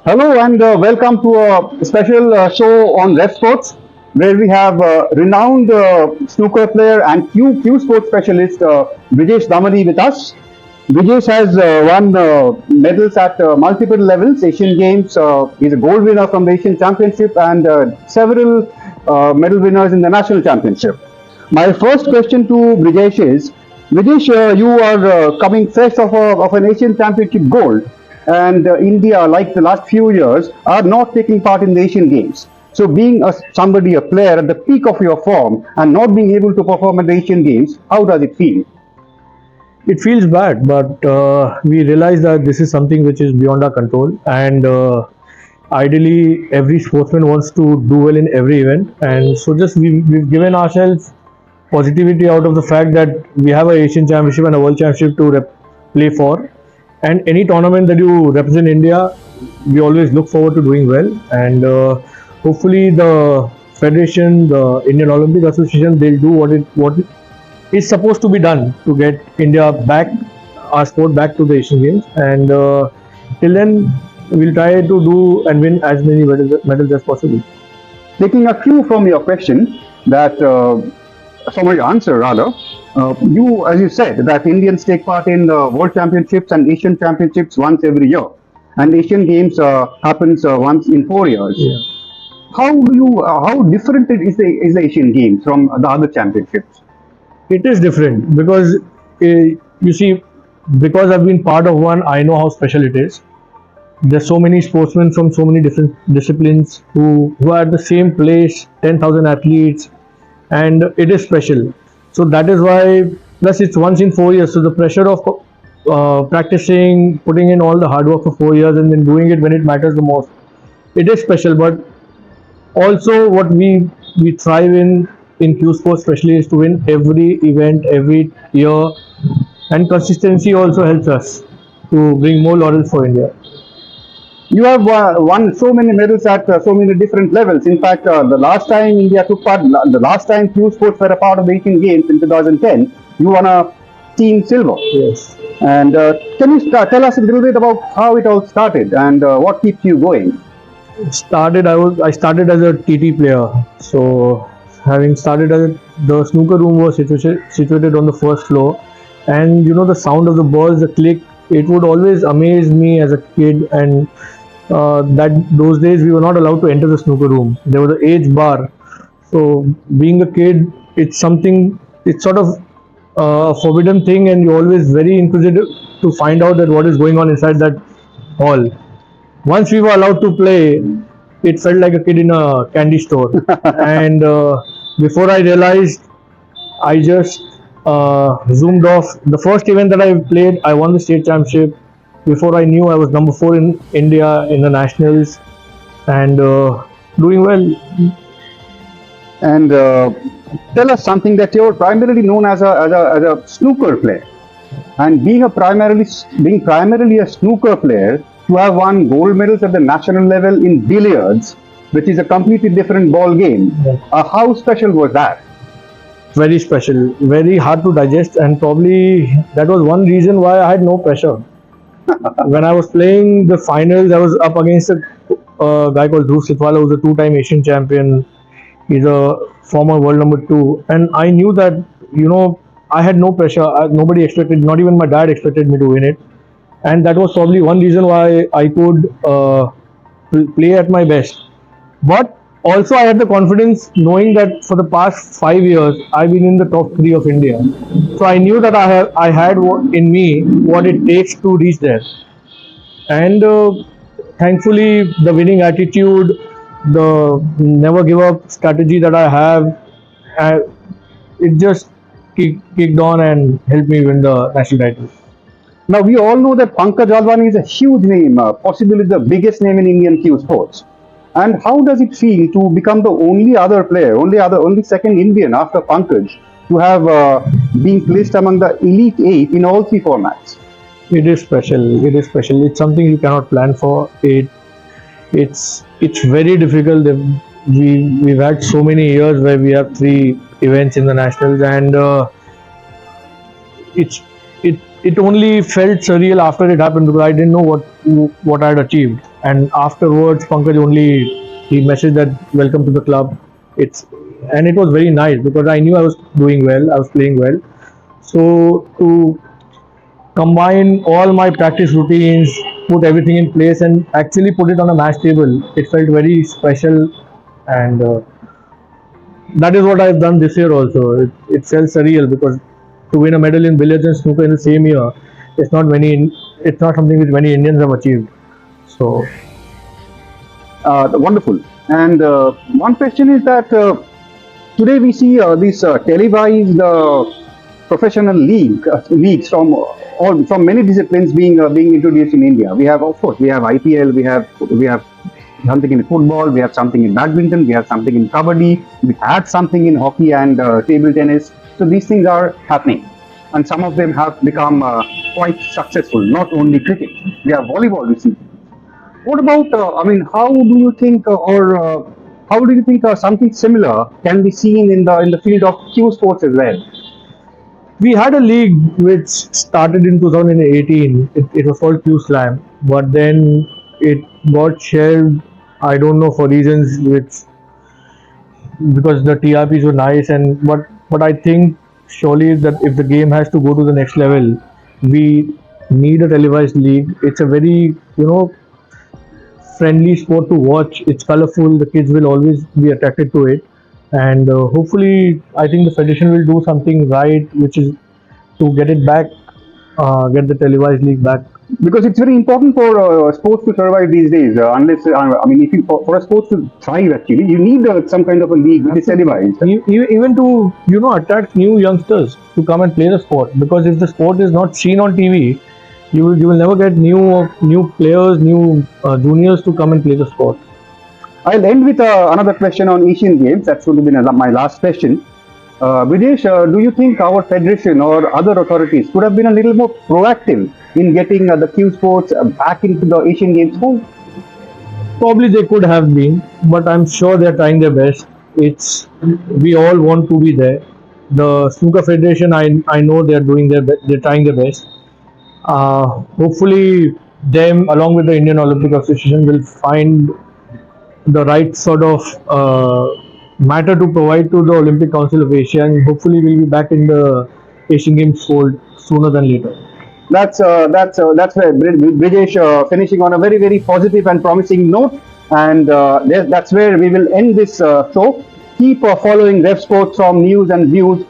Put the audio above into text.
Hello and welcome to a special show on Red Sports, where we have renowned snooker player and Q sports specialist Brijesh Damani with us. Brijesh has won medals at multiple levels, Asian Games. He's a gold winner from the Asian Championship and several medal winners in the National Championship. My first question to Brijesh is, Brijesh, you are coming fresh of an Asian Championship gold, and India, like the last few years, are not taking part in the Asian Games. So, being a player at the peak of your form and not being able to perform at the Asian Games, how does it feel? It feels bad, but we realize that this is something which is beyond our control. And ideally, every sportsman wants to do well in every event. And so, we've given ourselves positivity out of the fact that we have a Asian Championship and a World Championship to play for. And any tournament that you represent India, we always look forward to doing well. And hopefully, the Federation, the Indian Olympic Association, they'll do what is supposed to be done to get India back, our sport back to the Asian Games. And till then, we'll try to do and win as many medals as possible. Taking a cue from your question, that from your answer rather, you, as you said, that Indians take part in World Championships and Asian Championships once every year, and Asian Games happens once in 4 years. Yeah. How different is the Asian Games from the other championships? It is different because you see, because I've been part of one, I know how special it is. There's so many sportsmen from so many different disciplines who are at the same place, 10,000 athletes, and it is special. So that is why, plus it's once in 4 years, so the pressure of practicing, putting in all the hard work for 4 years and then doing it when it matters the most, it is special. But also what we thrive in Q Sports especially is to win every event every year, and consistency also helps us to bring more laurels for India. You have won so many medals at so many different levels. In fact, the last time India took part, the last time Q Sports were a part of the Asian Games in 2010, you won a team silver. Yes. And can you tell us a little bit about how it all started and what keeps you going? I started as a TT player. So having started as the snooker room was situated on the first floor, and you know the sound of the balls, the click, it would always amaze me as a kid. And that those days we were not allowed to enter the snooker room. There was an age bar. So being a kid, it's something. It's sort of a forbidden thing, and you're always very inquisitive to find out that what is going on inside that hall. Once we were allowed to play, it felt like a kid in a candy store. And before I realized, I just zoomed off. The first event that I played, I won the state championship. Before I knew, I was number 4 in India in the nationals, and doing well. And tell us something, that you're primarily known as a snooker player, and being primarily a snooker player, you have won gold medals at the national level in billiards, which is a completely different ball game. How special was that? Very special, very hard to digest, and probably that was one reason why I had no pressure. When I was playing the finals, I was up against a guy called Dhruv Sitwala, who's a 2-time Asian champion. He's a former world number 2, and I knew that, you know, I had no pressure. Nobody expected, not even my dad expected me to win it, and that was probably one reason why I could play at my best. But also I had the confidence knowing that for the past 5 years I've been in the top 3 of India, so I knew that I had in me what it takes to reach there. And thankfully, the winning attitude, the never give up strategy that I have, uh, it just kicked on and helped me win the national title. Now, we all know that Pankaj Advani is a huge name, possibly the biggest name in Indian Q sports. And how does it feel to become the only second Indian after Pankaj to have been placed among the elite 8 in all 3 formats? It is special. It is special. It's something you cannot plan for. It's very difficult. We've had so many years where we have 3 events in the nationals, and it only felt surreal after it happened, because I didn't know what I had achieved. and afterwards Pankaj only he messaged that welcome to the club. It's and it was very nice because I knew I was doing well, I was playing well. So to combine all my practice routines, put everything in place, and actually put it on a match table, it felt very special, and that is what I've done this year also. It felt surreal because to win a medal in billiards and snooker in the same year, it's not many. It's not something which many Indians have achieved. So Wonderful. And one question is that today we see these televised professional leagues from all from many disciplines being introduced in India. We have, of course, we have IPL, we have something in football, we have something in badminton, we have something in kabaddi, we had something in hockey and table tennis. So these things are happening, and some of them have become quite successful. Not only cricket, we have volleyball. We see. What about, I mean, how do you think, how do you think something similar can be seen in the field of Q sports as well? we had a league which started in 2018. It was called Q Slam, but then it got shelved. I don't know for reasons which because the TRPs were nice and but I think surely that if the game has to go to the next level, we need a televised league. It's a very friendly sport to watch. It's colorful. The kids will always be attracted to it, and hopefully, I think the federation will do something right, which is to get it back, get the televised league back. Because it's very important for sports to survive these days. Unless, I mean, if you, for a sport to thrive, actually, you need some kind of a league which is televised. Even to attract new youngsters to come and play the sport, because if the sport is not seen on TV, you will never get new players, new juniors to come and play the sport. I'll end with another question on Asian Games. That's going to be my last question. Brijesh, do you think our federation or other authorities could have been a little more proactive in getting the Q sports back into the Asian Games fold? Probably they could have been, but I'm sure they're trying their best. It's we all want to be there. The snooker federation, I know they're doing they're trying their best. Hopefully, them along with the Indian Olympic Association will find the right sort of matter to provide to the Olympic Council of Asia, and hopefully we'll be back in the Asian Games fold sooner than later. That's where Brijesh finishing on a very positive and promising note, and that's where we will end this show. Keep following Rev Sports from news and views